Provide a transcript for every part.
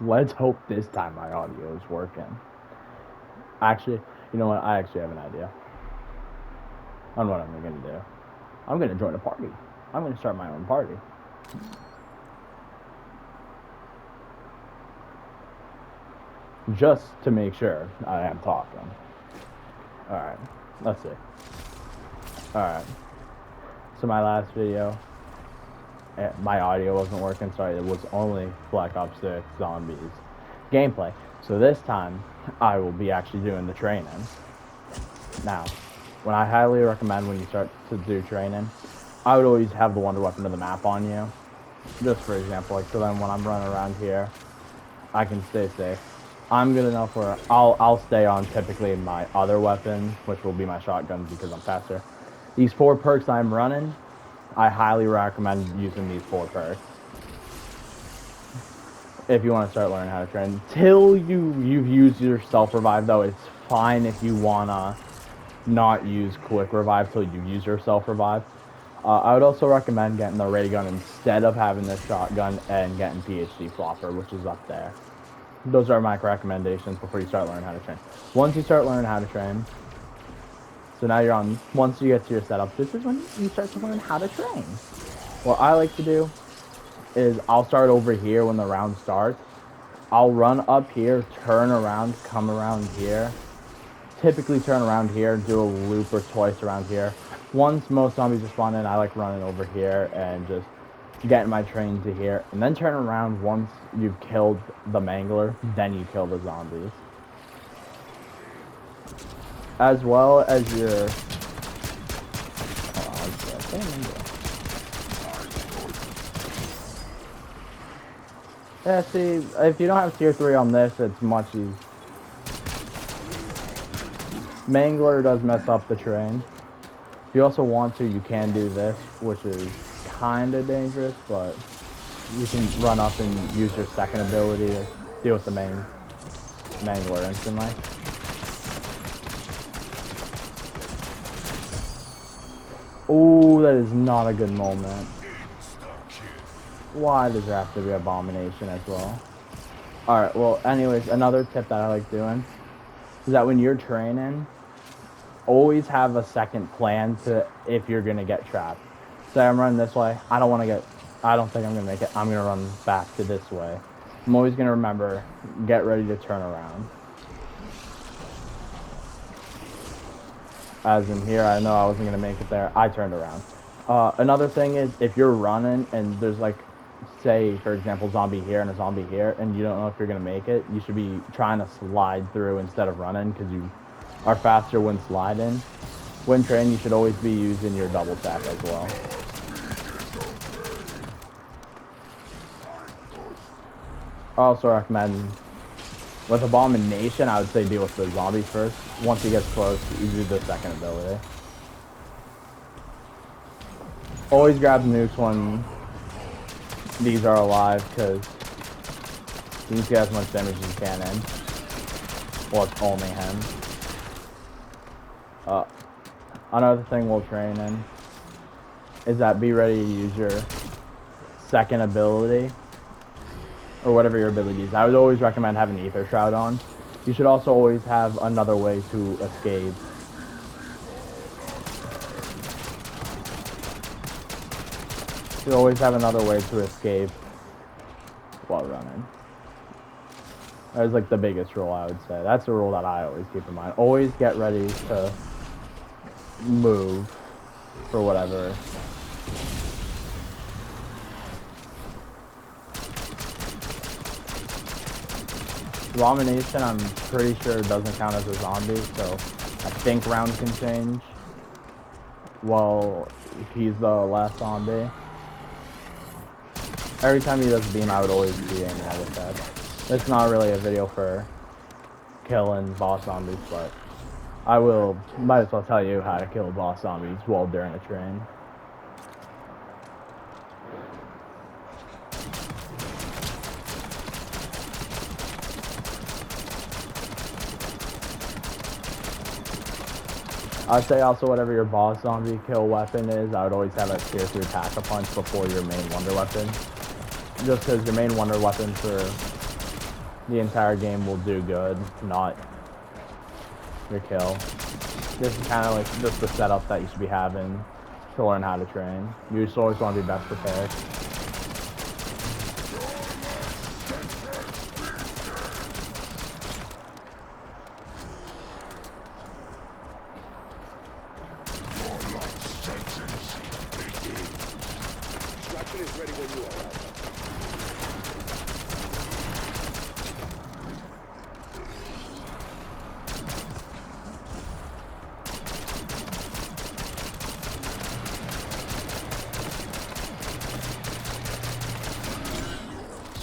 Let's hope this time my audio is working. Actually, you know what? I actually have an idea on what I'm going to do. I'm going to join a party. I'm going to start my own party. Just to make sure I am talking. Alright, let's see. Alright, so my last video, my audio wasn't working, so it was only Black Ops 6 Zombies gameplay. So this time, I will be actually doing the training. Now, when I highly recommend when you start to do training, I would always have the wonder weapon of the map on you. Just for example, like, so then when I'm running around here, I can stay safe. I'm good enough where I'll stay on typically my other weapon, which will be my shotgun because I'm faster. These 4 perks I'm running, I highly recommend using these 4 perks. If you want to start learning how to train. Till you've used your self-revive though, it's fine if you wanna not use quick revive till you use your self-revive. I would also recommend getting the ray gun instead of having the shotgun and getting PhD flopper, which is up there. Those are my recommendations before you start learning how to train. Once you start learning how to train, so now you're on, once you get to your setup, this is when you start to learn how to train. What I like to do is I'll start over here when the round starts. I'll run up here, turn around, come around here. Typically turn around here, do a loop or twice around here. Once most zombies are spawning, I like running over here and just getting my train to here. And then turn around once you've killed the mangler, then you kill the zombies. As well as your... Yeah, see, if you don't have tier 3 on this, it's much easier. Mangler does mess up the train. If you also want to, you can do this, which is kind of dangerous, but you can run up and use your second ability to deal with the mangler instantly. Ooh, that is not a good moment. Why does there have to be abomination as well? Alright, well, anyways, another tip that I like doing is that when you're training, always have a second plan to if you're gonna get trapped. Say I'm running this way, I don't think I'm gonna make it, I'm gonna run back to this way. I'm always gonna remember, get ready to turn around. As in here, I know I wasn't gonna make it there, I turned around. Another thing is, if you're running and there's like, say for example, zombie here and a zombie here, and you don't know if you're gonna make it, you should be trying to slide through instead of running, because you are faster when sliding. When training, you should always be using your double tap as well. I also recommend, with abomination, I would say deal with the zombies first. Once he gets close, you do the second ability. Always grab nukes when these are alive, because you can get as much damage as you can in. Well, it's only him. Another thing we'll train in is that be ready to use your second ability, or whatever your ability is. I would always recommend having Ether Shroud on. You should also always have another way to escape. You always have another way to escape while running. That is like the biggest rule, I would say. That's the rule that I always keep in mind. Always get ready to move for whatever. Abomination, I'm pretty sure doesn't count as a zombie, so I think rounds can change. Well, he's the last zombie. Every time he does a beam, I would always be aiming at his head. It's not really a video for killing boss zombies, but I might as well tell you how to kill boss zombies while during a train. I'd say also whatever your boss zombie kill weapon is, I would always have a tier 3 pack-a-punch before your main wonder weapon. Just because your main wonder weapon for the entire game will do good, not your kill. This is kind of like just the setup that you should be having to learn how to train. You just always want to be best prepared.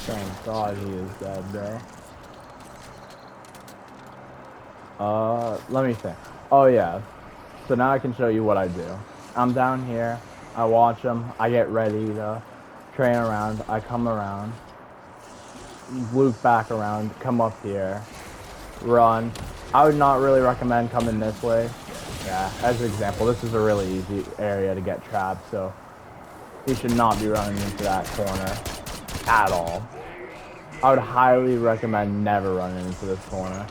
Thank God he is dead, bro. Let me think. Oh yeah. So now I can show you what I do. I'm down here. I watch them. I get ready to train around. I come around. Loop back around. Come up here. Run. I would not really recommend coming this way. Yeah, as an example, this is a really easy area to get trapped, so you should not be running into that corner at all. I would highly recommend never running into this corner.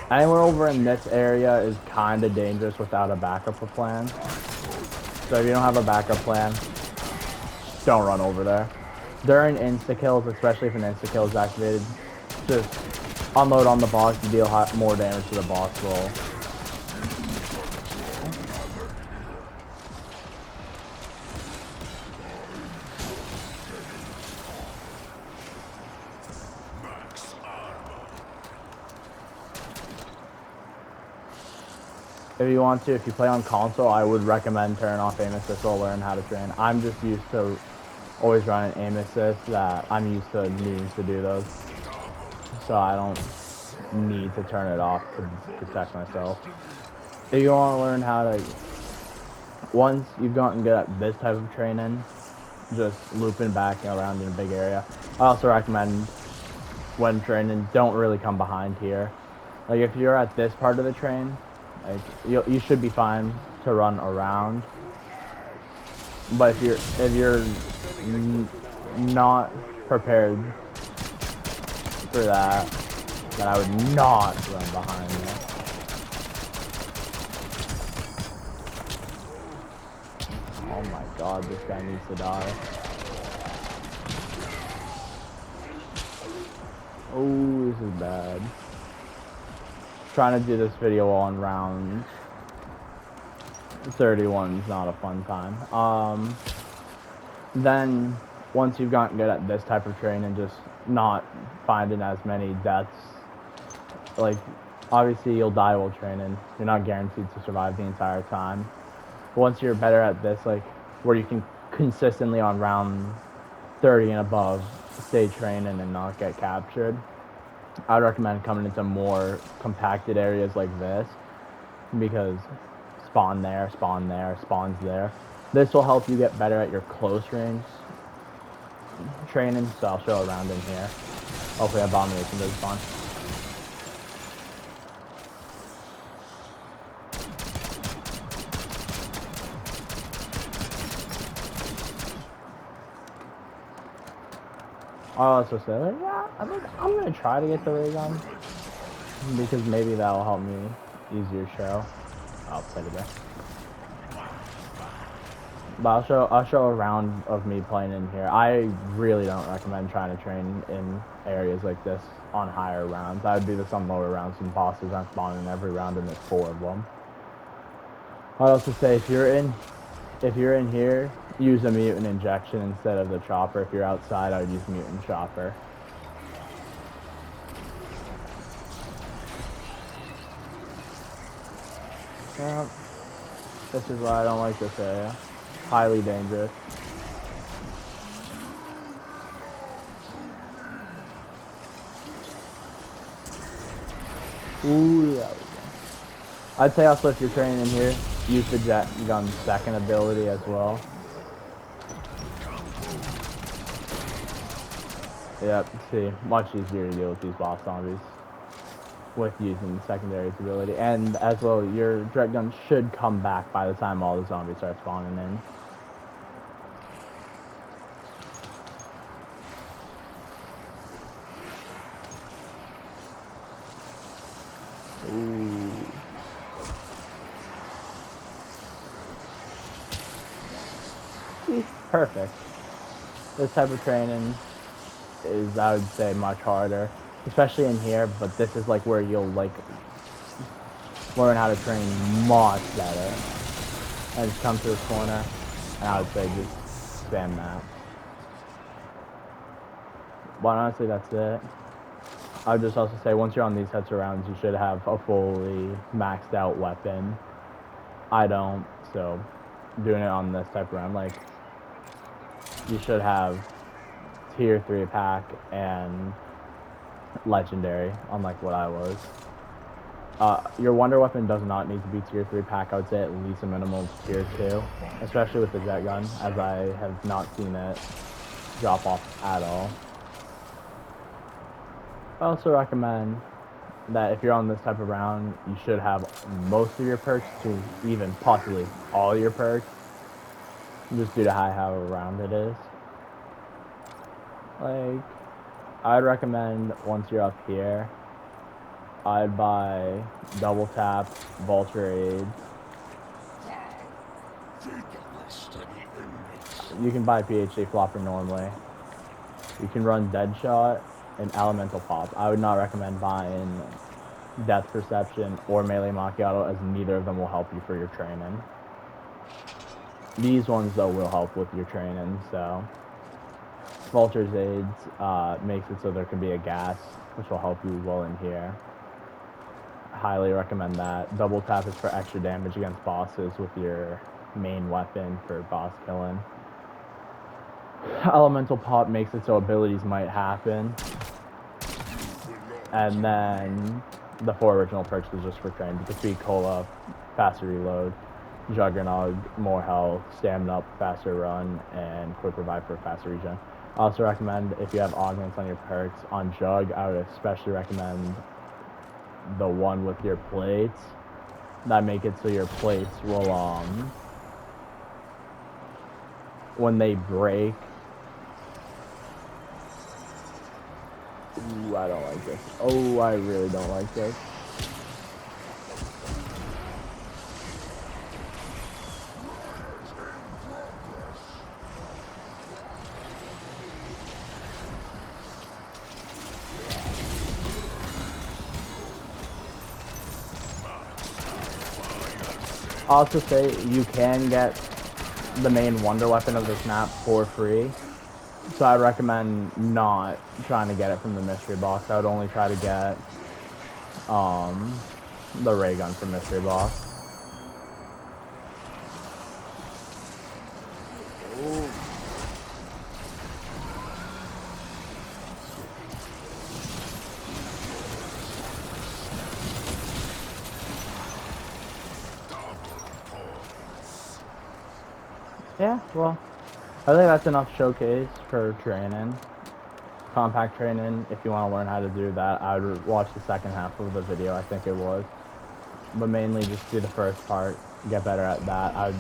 Anywhere over in this area is kind of dangerous without a backup plan. So if you don't have a backup plan, don't run over there. During insta-kills, especially if an insta-kill is activated, just unload on the boss to deal more damage to the boss roll. If you want to, if you play on console, I would recommend turning off aim assist or learn how to train. I'm just used to always running aim assist, that I'm used to needing to do those. So I don't need to turn it off to protect myself. If you want to learn how to, once you've gotten good at this type of training, just looping back around in a big area. I also recommend when training, don't really come behind here. Like if you're at this part of the train, like you should be fine to run around. But if you're not prepared for that, then I would not run behind you. Oh my God, this guy needs to die. Oh, this is bad. Trying to do this video on round 31 is not a fun time. Then once you've gotten good at this type of training, just not finding as many deaths. Like, obviously you'll die while training. You're not guaranteed to survive the entire time. But once you're better at this, like, where you can consistently on round 30 and above stay training and not get captured, I'd recommend coming into more compacted areas like this, because spawn there, spawns there. This will help you get better at your close range training, so I'll show around in here. Hopefully Abomination does spawn. I'll also say, like, yeah, I'm gonna try to get the ray gun, because maybe that'll help me easier show. I'll play it there. But I'll show a round of me playing in here. I really don't recommend trying to train in areas like this on higher rounds. I would do this on lower rounds when bosses aren't spawning every round and there's 4 of them. I'd also say if you're in here, use a mutant injection instead of the chopper. If you're outside, I would use mutant chopper. Well, this is why I don't like this area. Highly dangerous. Ooh, yeah. I'd say also if you're training in here, use the jet gun's second ability as well. Yep, see, much easier to deal with these boss zombies with using the secondary's ability. And as well, your direct gun should come back by the time all the zombies start spawning in. perfect. This type of training is, I would say, much harder, especially in here, but this is like where you'll like learn how to train much better. And just come to this corner, and I would say just spam that. But honestly, that's it. I would just also say once you're on these sets of rounds, you should have a fully maxed out weapon. I don't, so doing it on this type of round, like, you should have tier 3 pack and legendary, unlike what I was. Your wonder weapon does not need to be tier 3 pack. I would say at least a minimum of tier 2, especially with the jet gun, as I have not seen it drop off at all. I also recommend that if you're on this type of round, you should have most of your perks to even possibly all your perks, just due to how round it is. Like, I'd recommend once you're up here, I'd buy double tap, vulture aid. You can buy PhD flopper normally. You can run dead shot and elemental pop. I would not recommend buying death perception or melee macchiato, as neither of them will help you for your training. These ones though will help with your training. So vulture's aids makes it so there can be a gas, which will help you well in here. Highly recommend that. Double tap is for extra damage against bosses with your main weapon for boss killing. Elemental pop makes it so abilities might happen. And then the 4 original perks was just for training. The speed cola, faster reload, juggernog, more health, stamina up, faster run, and quick revive for faster regen. I also recommend, if you have augments on your perks, on Jug, I would especially recommend the one with your plates. That make it so your plates will, when they break, ooh, I don't like this. Oh, I really don't like this. I'll also say you can get the main wonder weapon of this map for free. So I recommend not trying to get it from the mystery box. I would only try to get the ray gun from mystery box. Ooh. Yeah, well, I think that's enough showcase for training. Compact training, if you want to learn how to do that, I would watch the second half of the video, I think it was. But mainly just do the first part, get better at that. I'd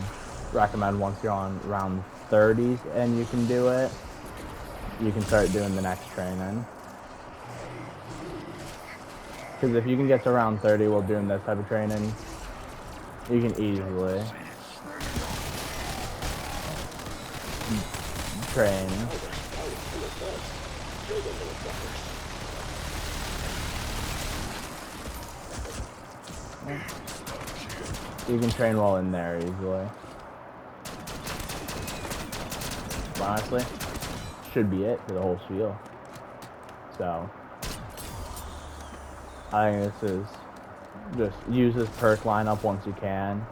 recommend once you're on round 30s and you can do it, you can start doing the next training. Because if you can get to round 30 while doing this type of training, you can easily train. You can train while in there easily. But honestly, should be it for the whole spiel. So I think this is just use this perk lineup once you can.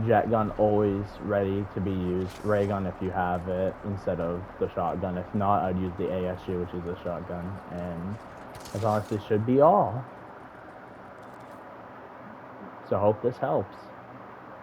Jet gun always ready to be used. Ray gun if you have it instead of the shotgun. If not, I'd use the ASG, which is a shotgun. And that honestly should be all. So hope this helps.